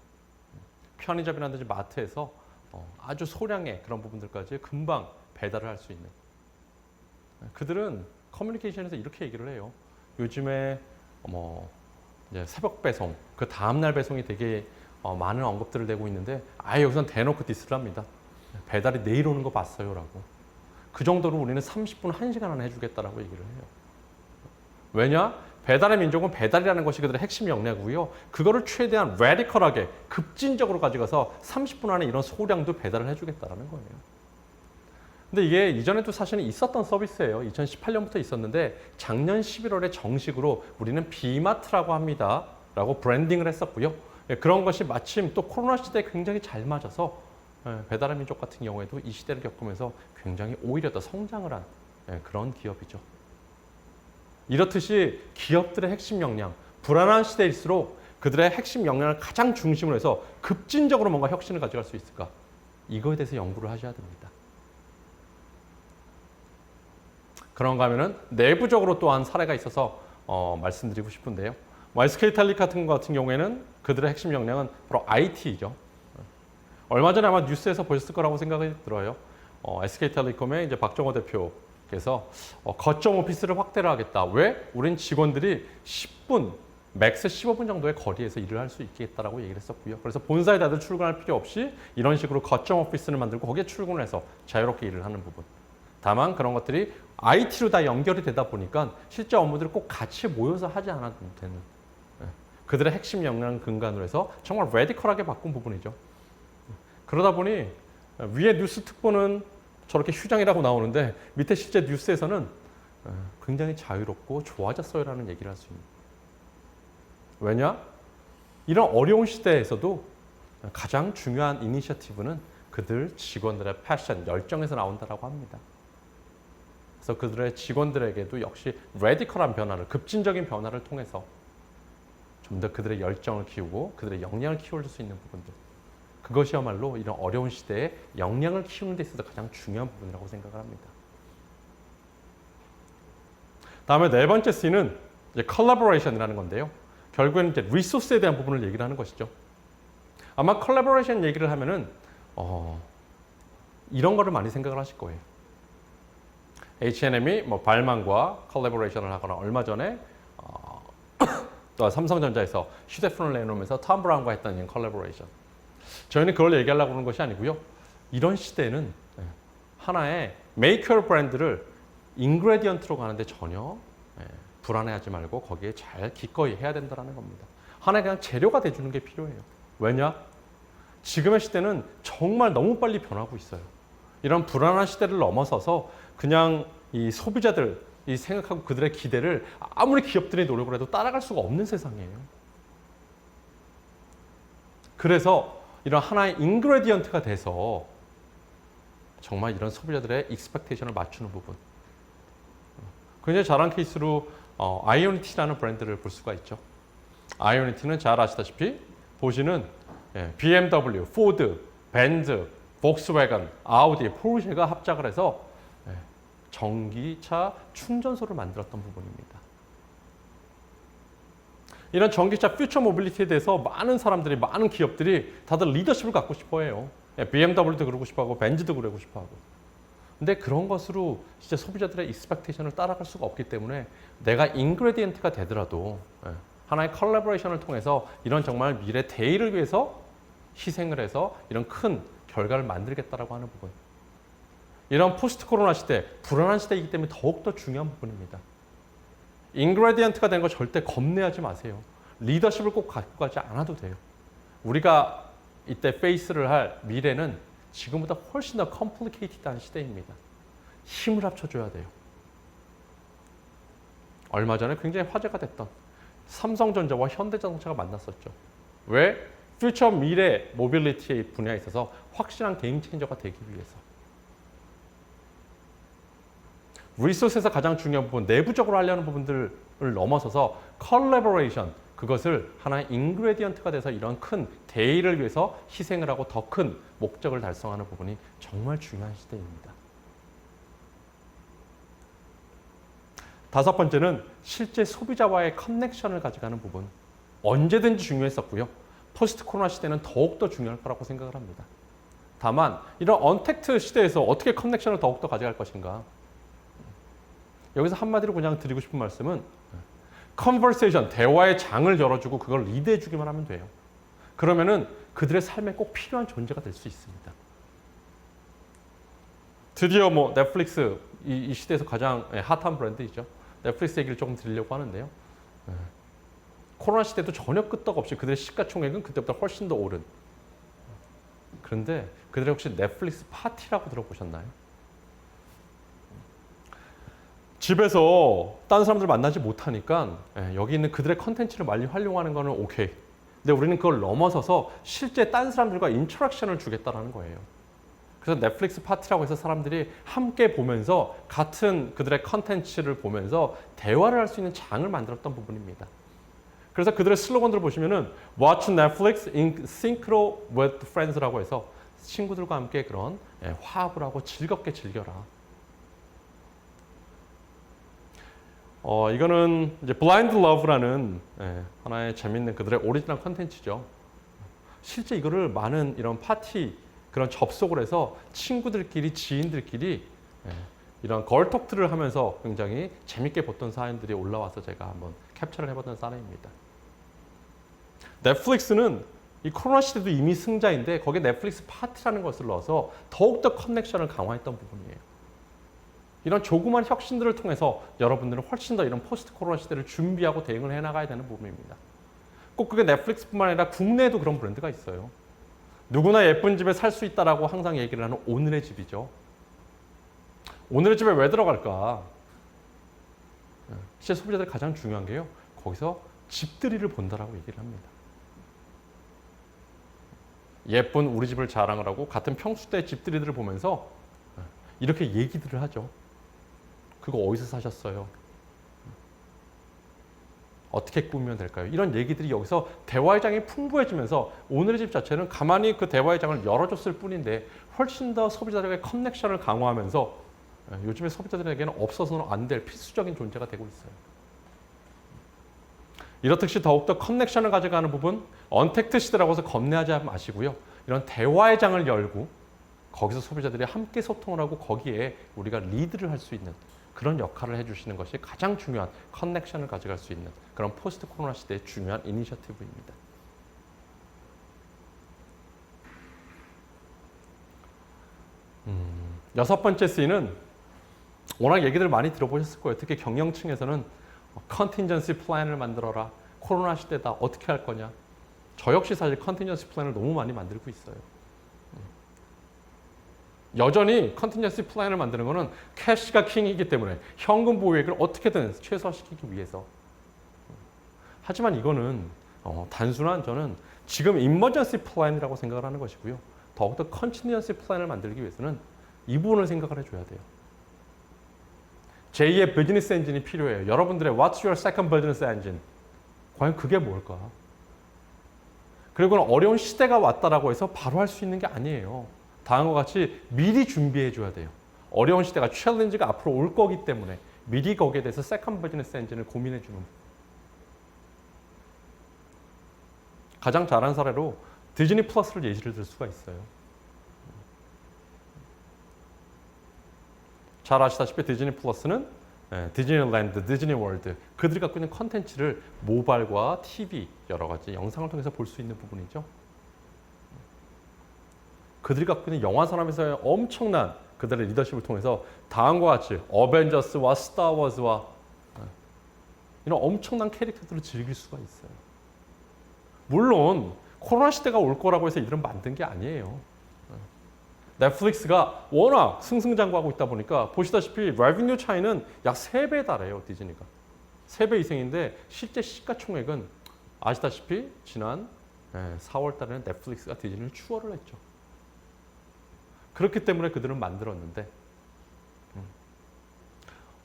편의점이라든지 마트에서 아주 소량의 그런 부분들까지 금방 배달을 할 수 있는 그들은 커뮤니케이션에서 이렇게 얘기를 해요. 요즘에 이제 새벽 배송, 그 다음날 배송이 되게 많은 언급들을 내고 있는데 아예 여기선 대놓고 디스를 합니다. 배달이 내일 오는 거 봤어요 라고. 그 정도로 우리는 30분, 1시간 안에 해주겠다라고 얘기를 해요. 왜냐? 배달의 민족은 배달이라는 것이 그들의 핵심 역량이고요. 그거를 최대한 레디컬하게 급진적으로 가져가서 30분 안에 이런 소량도 배달을 해주겠다라는 거예요. 근데 이게 이전에도 사실은 있었던 서비스예요. 2018년부터 있었는데 작년 11월에 정식으로 우리는 비마트라고 합니다. 라고 브랜딩을 했었고요. 그런 것이 마침 또 코로나 시대에 굉장히 잘 맞아서 배달의 민족 같은 경우에도 이 시대를 겪으면서 굉장히 오히려 더 성장을 한 그런 기업이죠. 이렇듯이 기업들의 핵심 역량, 불안한 시대일수록 그들의 핵심 역량을 가장 중심으로 해서 급진적으로 뭔가 혁신을 가져갈 수 있을까? 이거에 대해서 연구를 하셔야 됩니다. 그런가 하면은 내부적으로 또한 사례가 있어서 말씀드리고 싶은데요. SK텔레콤 같은 경우에는 그들의 핵심 역량은 바로 IT이죠. 얼마 전에 아마 뉴스에서 보셨을 거라고 생각이 들어요. SK텔레콤의 이제 박정호 대표께서 거점 오피스를 확대를 하겠다. 왜? 우린 직원들이 10분, 맥스 15분 정도의 거리에서 일을 할 수 있겠다라고 얘기를 했었고요. 그래서 본사에 다들 출근할 필요 없이 이런 식으로 거점 오피스를 만들고 거기에 출근을 해서 자유롭게 일을 하는 부분. 다만 그런 것들이 IT로 다 연결이 되다 보니까 실제 업무들을 꼭 같이 모여서 하지 않아도 되는 그들의 핵심 역량 근간으로 해서 정말 레디컬하게 바꾼 부분이죠. 그러다 보니 위에 뉴스 특보는 저렇게 휴장이라고 나오는데 밑에 실제 뉴스에서는 굉장히 자유롭고 좋아졌어요라는 얘기를 할 수 있는. 왜냐? 이런 어려운 시대에서도 가장 중요한 이니셔티브는 그들 직원들의 패션, 열정에서 나온다라고 합니다. 그래서 그들의 직원들에게도 역시 레디컬한 변화를, 급진적인 변화를 통해서 좀 더 그들의 열정을 키우고 그들의 역량을 키울 수 있는 부분들. 그것이야말로 이런 어려운 시대에 역량을 키우는 데 있어서 가장 중요한 부분이라고 생각을 합니다. 다음에 네 번째 C는 이제 컬래버레이션이라는 건데요. 결국에는 이제 리소스에 대한 부분을 얘기를 하는 것이죠. 아마 컬래버레이션 얘기를 하면은 이런 거를 많이 생각을 하실 거예요. H&M이 발만과 컬래버레이션을 하거나 얼마 전에 또 삼성전자에서 휴대폰을 내놓으면서 톰 브라운과 했던 컬래버레이션. 저희는 그걸 얘기하려고 하는 것이 아니고요. 이런 시대에는 하나의 메이커 브랜드를 인그레디언트로 가는데 전혀 불안해하지 말고 거기에 잘 기꺼이 해야 된다는 겁니다. 하나의 그냥 재료가 돼주는 게 필요해요. 왜냐? 지금의 시대는 정말 너무 빨리 변하고 있어요. 이런 불안한 시대를 넘어서서 그냥 이 소비자들 이 생각하고 그들의 기대를 아무리 기업들이 노력을 해도 따라갈 수가 없는 세상이에요. 그래서 이런 하나의 인그레디언트가 돼서 정말 이런 소비자들의 익스펙테이션을 맞추는 부분. 굉장히 잘한 케이스로 아이오니티라는 브랜드를 볼 수가 있죠. 아이오니티는 잘 아시다시피 보시는 BMW, 포드, 벤츠, 폭스웨건, 아우디, 포르쉐가 합작을 해서 전기차 충전소를 만들었던 부분입니다. 이런 전기차 퓨처 모빌리티에 대해서 많은 사람들이, 많은 기업들이 다들 리더십을 갖고 싶어 해요. BMW도 그러고 싶어 하고, 벤츠도 그러고 싶어 하고. 근데 그런 것으로 진짜 소비자들의 익스펙테이션을 따라갈 수가 없기 때문에 내가 인그레디언트가 되더라도 하나의 컬래버레이션을 통해서 이런 정말 미래 대의를 위해서 희생을 해서 이런 큰 결과를 만들겠다라고 하는 부분. 이런 포스트 코로나 시대, 불안한 시대이기 때문에 더욱더 중요한 부분입니다. 인그레디언트가 된 거 절대 겁내하지 마세요. 리더십을 꼭 갖고 가지 않아도 돼요. 우리가 이때 페이스를 할 미래는 지금보다 훨씬 더 컴플리케이티드한 시대입니다. 힘을 합쳐줘야 돼요. 얼마 전에 굉장히 화제가 됐던 삼성전자와 현대자동차가 만났었죠. 왜? 퓨처 미래 모빌리티 분야에 있어서 확실한 게임 체인저가 되기 위해서. 리소스에서 가장 중요한 부분, 내부적으로 하려는 부분들을 넘어서서 컬래버레이션, 그것을 하나의 인그레디언트가 돼서 이런 큰 대의를 위해서 희생을 하고 더 큰 목적을 달성하는 부분이 정말 중요한 시대입니다. 다섯 번째는 실제 소비자와의 커넥션을 가져가는 부분. 언제든지 중요했었고요. 포스트 코로나 시대는 더욱더 중요할 거라고 생각을 합니다. 다만 이런 언택트 시대에서 어떻게 커넥션을 더욱더 가져갈 것인가. 여기서 한마디로 그냥 드리고 싶은 말씀은 컨버세이션, 대화의 장을 열어주고 그걸 리드해주기만 하면 돼요. 그러면은 그들의 삶에 꼭 필요한 존재가 될 수 있습니다. 드디어 뭐 넷플릭스, 이 시대에서 가장 핫한 브랜드이죠. 넷플릭스 얘기를 조금 드리려고 하는데요. 코로나 시대도 전혀 끄떡없이 그들의 시가총액은 그때보다 훨씬 더 오른. 그런데 그들의 혹시 넷플릭스 파티라고 들어보셨나요? 집에서 다른 사람들 만나지 못하니까 여기 있는 그들의 컨텐츠를 많이 활용하는 거는 오케이. 근데 우리는 그걸 넘어서서 실제 다른 사람들과 인터랙션을 주겠다라는 거예요. 그래서 넷플릭스 파티라고 해서 사람들이 함께 보면서 같은 그들의 컨텐츠를 보면서 대화를 할 수 있는 장을 만들었던 부분입니다. 그래서 그들의 슬로건들을 보시면은 Watch Netflix in Synchro with Friends라고 해서 친구들과 함께 그런 화합을 하고 즐겁게 즐겨라. 이거는 이제 Blind Love라는 하나의 재밌는 그들의 오리지널 컨텐츠죠. 실제 이거를 많은 이런 파티 그런 접속을 해서 친구들끼리 지인들끼리 이런 걸톡들을 하면서 굉장히 재밌게 봤던 사연들이 올라와서 제가 한번 캡처를 해봤던 사례입니다. 넷플릭스는 이 코로나 시대도 이미 승자인데 거기에 넷플릭스 파티라는 것을 넣어서 더욱더 커넥션을 강화했던 부분이에요. 이런 조그만 혁신들을 통해서 여러분들은 훨씬 더 이런 포스트 코로나 시대를 준비하고 대응을 해나가야 되는 부분입니다. 꼭 그게 넷플릭스뿐만 아니라 국내에도 그런 브랜드가 있어요. 누구나 예쁜 집에 살 수 있다라고 항상 얘기를 하는 오늘의 집이죠. 오늘의 집에 왜 들어갈까? 실제 소비자들이 가장 중요한 게요. 거기서 집들이를 본다라고 얘기를 합니다. 예쁜 우리 집을 자랑을 하고 같은 평수대의 집들이들을 보면서 이렇게 얘기들을 하죠. 그거 어디서 사셨어요? 어떻게 꾸미면 될까요? 이런 얘기들이 여기서 대화의 장이 풍부해지면서 오늘의 집 자체는 가만히 그 대화의 장을 열어줬을 뿐인데 훨씬 더 소비자들과의 커넥션을 강화하면서 요즘의 소비자들에게는 없어서는 안 될 필수적인 존재가 되고 있어요. 이렇듯이 더욱더 커넥션을 가져가는 부분, 언택트 시대라고 해서 겁내하지 마시고요. 이런 대화의 장을 열고 거기서 소비자들이 함께 소통을 하고 거기에 우리가 리드를 할 수 있는 그런 역할을 해주시는 것이 가장 중요한 커넥션을 가져갈 수 있는 그런 포스트 코로나 시대의 중요한 이니셔티브입니다. 여섯 번째 C는 워낙 얘기들 많이 들어보셨을 거예요. 특히 경영층에서는 컨틴전시 플랜을 만들어라. 코로나 시대다. 어떻게 할 거냐. 저 역시 사실 컨틴전시 플랜을 너무 많이 만들고 있어요. 여전히 컨틴전시 플랜을 만드는 거는 캐시가 킹이기 때문에 현금 보유액을 어떻게든 최소화시키기 위해서. 하지만 이거는 단순한 저는 지금 이머전시 플랜이라고 생각을 하는 것이고요. 더욱더 컨티전시 플랜을 만들기 위해서는 이 부분을 생각을 해줘야 돼요. 제2의 비즈니스 엔진이 필요해요. 여러분들의 What's your second business engine? 과연 그게 뭘까? 그리고 어려운 시대가 왔다라고 해서 바로 할 수 있는 게 아니에요. 다음과 같이 미리 준비해 줘야 돼요. 어려운 시대가 챌린지가 앞으로 올 거기 때문에 미리 거기에 대해서 세컨드 비즈니스 엔진을 고민해 주는. 가장 잘한 사례로 디즈니 플러스를 예시를 들 수가 있어요. 잘 아시다시피 디즈니 플러스는 디즈니랜드, 디즈니월드 그들이 갖고 있는 컨텐츠를 모바일과 TV 여러 가지 영상을 통해서 볼 수 있는 부분이죠. 그들이 갖고 있는 영화 산업에서의 엄청난 그들의 리더십을 통해서 다음과 같이 어벤져스와 스타워즈와 이런 엄청난 캐릭터들을 즐길 수가 있어요. 물론 코로나 시대가 올 거라고 해서 이들은 만든 게 아니에요. 넷플릭스가 워낙 승승장구하고 있다 보니까 보시다시피 레비뉴 차이는 약 3배 달해요. 디즈니가. 3배 이상인데 실제 시가총액은 아시다시피 지난 4월 달에는 넷플릭스가 디즈니를 추월을 했죠. 그렇기 때문에 그들은 만들었는데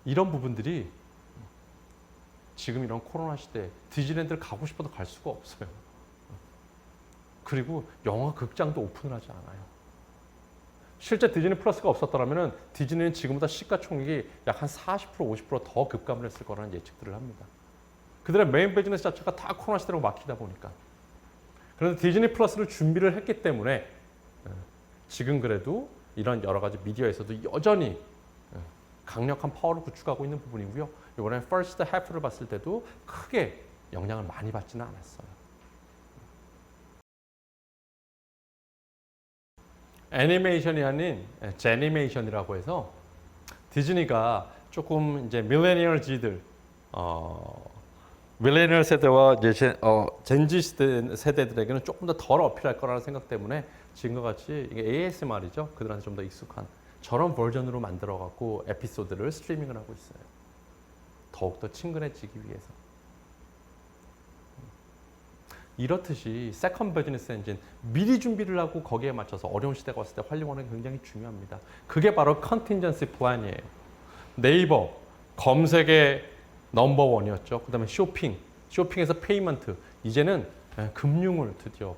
이런 부분들이 지금 이런 코로나 시대에 디즈니랜드를 가고 싶어도 갈 수가 없어요. 그리고 영화 극장도 오픈을 하지 않아요. 실제 디즈니 플러스가 없었더라면 디즈니는 지금보다 시가총액이 약 한 40% 50% 더 급감을 했을 거라는 예측들을 합니다. 그들의 메인 비즈니스 자체가 다 코로나 시대로 막히다 보니까. 그런데 디즈니 플러스를 준비를 했기 때문에 지금 그래도 이런 여러 가지 미디어에서도 여전히 강력한 파워를 구축하고 있는 부분이고요. 이번에 first half를 봤을 때도 크게 영향을 많이 받지는 않았어요. 애니메이션이 아닌 제니메이션이라고 해서 디즈니가 조금 이제 밀레니얼 G들, 밀레니얼 세대와 이제 젠지 세대들에게는 조금 더 덜 어필할 거라는 생각 때문에 지금과 같이 이게 ASMR이죠. 그들한테 좀 더 익숙한 저런 버전으로 만들어갖고 에피소드를 스트리밍을 하고 있어요. 더욱더 친근해지기 위해서. 이렇듯이 세컨드 비즈니스 엔진 미리 준비를 하고 거기에 맞춰서 어려운 시대가 왔을 때 활용하는 게 굉장히 중요합니다. 그게 바로 컨틴전시 플랜이에요. 네이버 검색의 넘버원이었죠. 그다음에 쇼핑에서 페이먼트, 이제는 금융을 드디어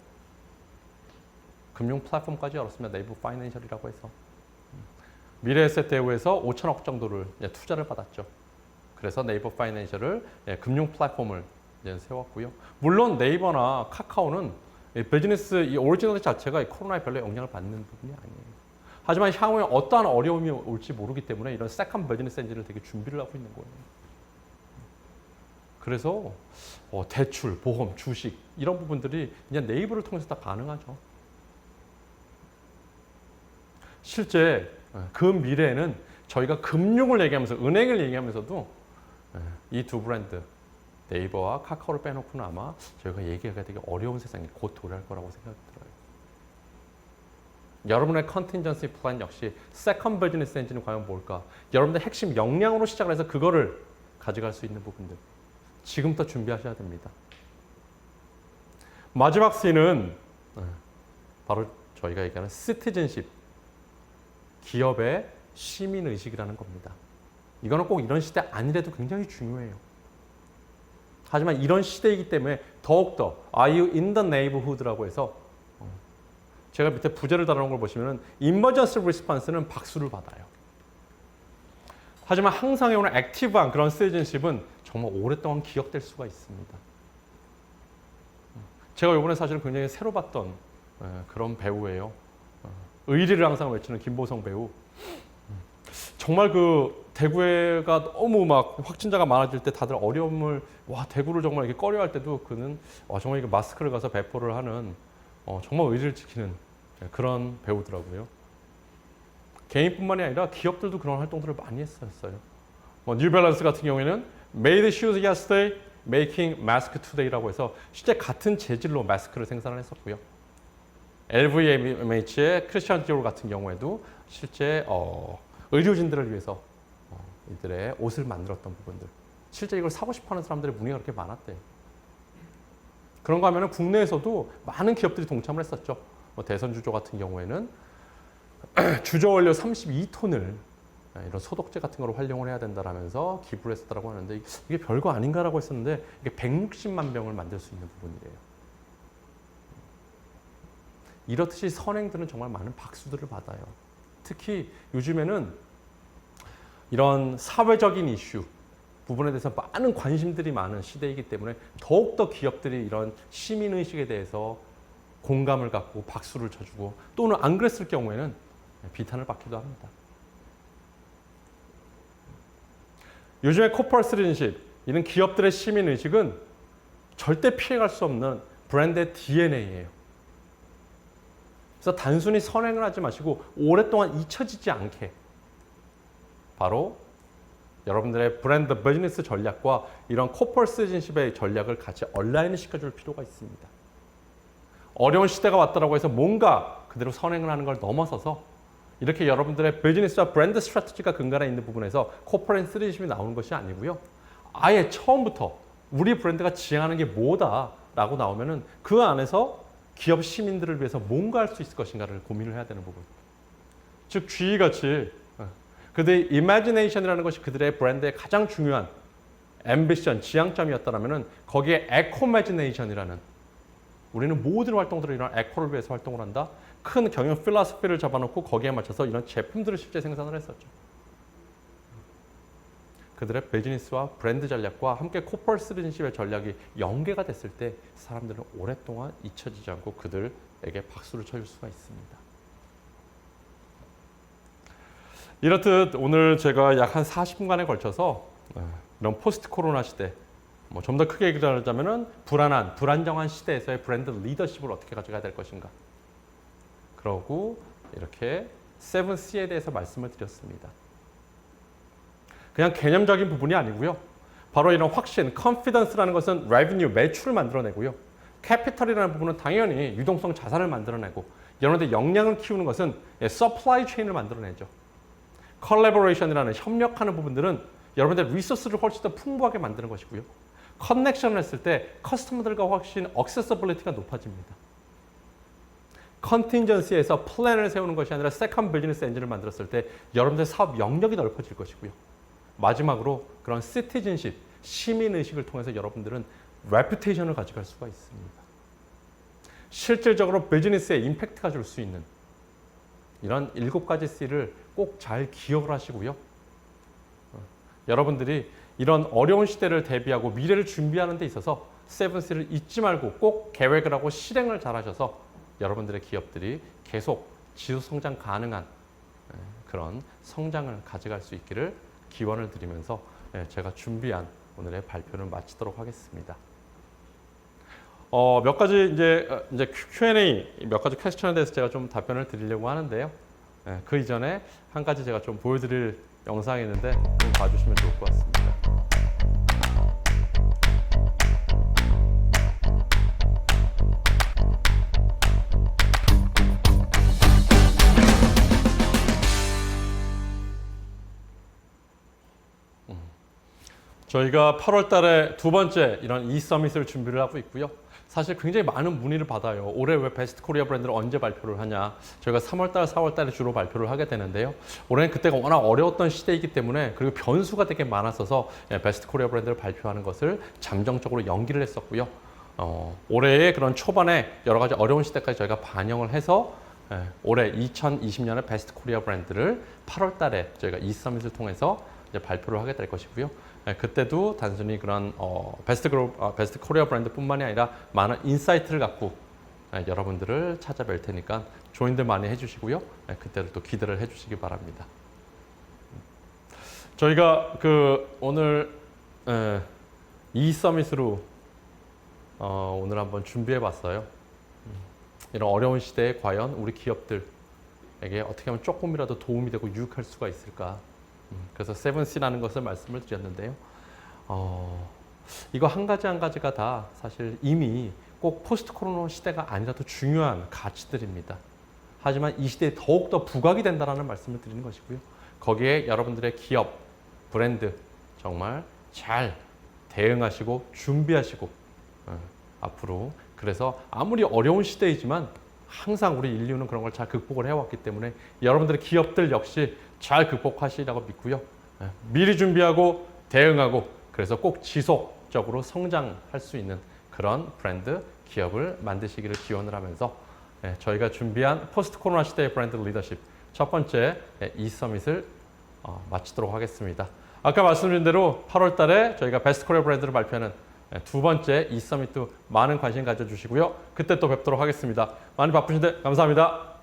금융 플랫폼까지 열었습니다. 네이버 파이낸셜이라고 해서 미래에셋 대우에서 5천억 정도를 투자를 받았죠. 그래서 네이버 파이낸셜을 금융 플랫폼을 세웠고요. 물론 네이버나 카카오는 비즈니스 이 오리지널 자체가 코로나에 별로 영향을 받는 부분이 아니에요. 하지만 향후에 어떠한 어려움이 올지 모르기 때문에 이런 세컨드 비즈니스 엔진을 되게 준비를 하고 있는 거예요. 그래서 대출, 보험, 주식 이런 부분들이 이제 네이버를 통해서 다 가능하죠. 실제 그 미래에는 저희가 금융을 얘기하면서 은행을 얘기하면서도 이 두 브랜드 네이버와 카카오를 빼놓고는 아마 저희가 얘기하기가 되게 어려운 세상이 곧 도래할 거라고 생각이 들어요. 여러분의 컨틴전시 플랜 역시 세컨드 비즈니스 엔진은 과연 뭘까? 여러분들 핵심 역량으로 시작을 해서 그거를 가져갈 수 있는 부분들 지금부터 준비하셔야 됩니다. 마지막 C는 바로 저희가 얘기하는 시티즌십, 기업의 시민의식이라는 겁니다. 이거는 꼭 이런 시대 아니래도 굉장히 중요해요. 하지만 이런 시대이기 때문에 더욱더 Are you in the neighborhood라고 해서 제가 밑에 부제를 달아놓은 걸 보시면 emergency response는 박수를 받아요. 하지만 항상 해오는 액티브한 그런 시티즌십은 정말 오랫동안 기억될 수가 있습니다. 제가 이번에 사실은 굉장히 새로 봤던 그런 배우예요. 의리를 항상 외치는 김보성 배우. 정말 그 대구가 너무 막 확진자가 많아질 때 다들 어려움을 대구를 정말 이렇게 꺼려할 때도 그는 정말 이게 마스크를 가서 배포를 하는 정말 의리를 지키는 그런 배우더라고요. 개인뿐만이 아니라 기업들도 그런 활동들을 많이 했었어요. 뉴밸런스 같은 경우에는 Made shoes yesterday, making mask today라고 해서 실제 같은 재질로 마스크를 생산을 했었고요. LVMH의 크리스찬 디올 같은 경우에도 실제 의료진들을 위해서 이들의 옷을 만들었던 부분들. 실제 이걸 사고 싶어하는 사람들의 문의가 그렇게 많았대요. 그런 거 하면은 국내에서도 많은 기업들이 동참을 했었죠. 대선주조 같은 경우에는 주조 원료 32톤을 이런 소독제 같은 거로 활용을 해야 된다라면서 기부를 했었다고 하는데 이게 별거 아닌가라고 했었는데 이게 160만 병을 만들 수 있는 부분이래요. 이렇듯이 선행들은 정말 많은 박수들을 받아요. 특히 요즘에는 이런 사회적인 이슈 부분에 대해서 많은 관심들이 많은 시대이기 때문에 더욱더 기업들이 이런 시민의식에 대해서 공감을 갖고 박수를 쳐주고 또는 안 그랬을 경우에는 비탄을 받기도 합니다. 요즘에 코퍼레이트 시티즌십, 이런 기업들의 시민의식은 절대 피해갈 수 없는 브랜드의 DNA예요. 그래서 단순히 선행을 하지 마시고 오랫동안 잊혀지지 않게 바로 여러분들의 브랜드 비즈니스 전략과 이런 코퍼레이트 시티즌십의 전략을 같이 얼라인을 시켜줄 필요가 있습니다. 어려운 시대가 왔다고 해서 뭔가 그대로 선행을 하는 걸 넘어서서 이렇게 여러분들의 비즈니스와 브랜드 스트래티지가 근간에 있는 부분에서 코퍼레이트 시티즌십이 나오는 것이 아니고요. 아예 처음부터 우리 브랜드가 지향하는 게 뭐다라고 나오면은 그 안에서 기업 시민들을 위해서 뭔가 할 수 있을 것인가를 고민을 해야 되는 부분. 즉 GE같이 그들의 이미지네이션이라는 것이 그들의 브랜드의 가장 중요한 앰비션, 지향점이었다면 거기에 에코매지네이션이라는 우리는 모든 활동들을 이런 에코를 위해서 활동을 한다. 큰 경영 필로소피를 잡아놓고 거기에 맞춰서 이런 제품들을 실제 생산을 했었죠. 그들의 비즈니스와 브랜드 전략과 함께 코퍼레이트 시티즌십의 전략이 연계가 됐을 때 사람들은 오랫동안 잊혀지지 않고 그들에게 박수를 쳐줄 수가 있습니다. 이렇듯 오늘 제가 약 한 40분간에 걸쳐서 이런 포스트 코로나 시대, 좀 더 크게 얘기하자면 불안정한 시대에서의 브랜드 리더십을 어떻게 가져가야 될 것인가. 그러고 이렇게 7C에 대해서 말씀을 드렸습니다. 그냥 개념적인 부분이 아니고요. 바로 이런 확신, confidence라는 것은 revenue, 매출을 만들어내고요. capital이라는 부분은 당연히 유동성 자산을 만들어내고 이런 데 역량을 키우는 것은 supply chain을 만들어내죠. collaboration이라는 협력하는 부분들은 여러분들의 리소스를 훨씬 더 풍부하게 만드는 것이고요. 커넥션을 했을 때 커스터머들과 훨씬 accessibility가 높아집니다. 컨틴전시에서 플랜을 세우는 것이 아니라 세컨 비즈니스 엔진을 만들었을 때 여러분들의 사업 영역이 넓어질 것이고요. 마지막으로 그런 시티즌십, 시민의식을 통해서 여러분들은 레퓨테이션을 가져갈 수가 있습니다. 실질적으로 비즈니스에 임팩트가 줄 수 있는 이런 7가지 C를 꼭 잘 기억을 하시고요. 여러분들이 이런 어려운 시대를 대비하고 미래를 준비하는 데 있어서 7C를 잊지 말고 꼭 계획을 하고 실행을 잘 하셔서 여러분들의 기업들이 계속 지속 성장 가능한 그런 성장을 가져갈 수 있기를 기원을 드리면서 제가 준비한 오늘의 발표를 마치도록 하겠습니다. 몇 가지 이제 Q&A 몇 가지 퀘스천에 대해서 제가 좀 답변을 드리려고 하는데요. 그 이전에 한 가지 제가 좀 보여드릴 영상이 있는데 좀 봐주시면 좋을 것 같습니다. 저희가 8월 달에 두 번째 이런 이서밋을 준비를 하고 있고요. 사실 굉장히 많은 문의를 받아요. 올해 왜 베스트 코리아 브랜드를 언제 발표를 하냐. 저희가 3월 달, 4월 달에 주로 발표를 하게 되는데요. 올해는 그때가 워낙 어려웠던 시대이기 때문에 그리고 변수가 되게 많았어서 베스트 코리아 브랜드를 발표하는 것을 잠정적으로 연기를 했었고요. 올해의 그런 초반에 여러 가지 어려운 시대까지 저희가 반영을 해서 올해 2020년의 베스트 코리아 브랜드를 8월 달에 저희가 이서밋을 통해서 이제 발표를 하게 될 것이고요. 그때도 단순히 그런 베스트 코리아 브랜드뿐만이 아니라 많은 인사이트를 갖고 여러분들을 찾아뵐 테니까 조인들 많이 해주시고요. 그때를 또 기대를 해주시기 바랍니다. 저희가 오늘 이서밋으로 오늘 한번 준비해봤어요. 이런 어려운 시대에 과연 우리 기업들에게 어떻게 하면 조금이라도 도움이 되고 유익할 수가 있을까? 그래서 7C라는 것을 말씀을 드렸는데요. 이거 한 가지 한 가지가 다 사실 이미 꼭 포스트 코로나 시대가 아니라도 중요한 가치들입니다. 하지만 이 시대에 더욱더 부각이 된다는 말씀을 드리는 것이고요. 거기에 여러분들의 기업, 브랜드 정말 잘 대응하시고 준비하시고 앞으로 그래서 아무리 어려운 시대이지만 항상 우리 인류는 그런 걸 잘 극복을 해왔기 때문에 여러분들의 기업들 역시 잘 극복하시리라고 믿고요. 미리 준비하고 대응하고 그래서 꼭 지속적으로 성장할 수 있는 그런 브랜드, 기업을 만드시기를 기원을 하면서 저희가 준비한 포스트 코로나 시대의 브랜드 리더십 첫 번째 이 서밋을 마치도록 하겠습니다. 아까 말씀드린 대로 8월 달에 저희가 베스트 코리아 브랜드를 발표하는 두 번째 이 서밋도 많은 관심 가져주시고요. 그때 또 뵙도록 하겠습니다. 많이 바쁘신데 감사합니다.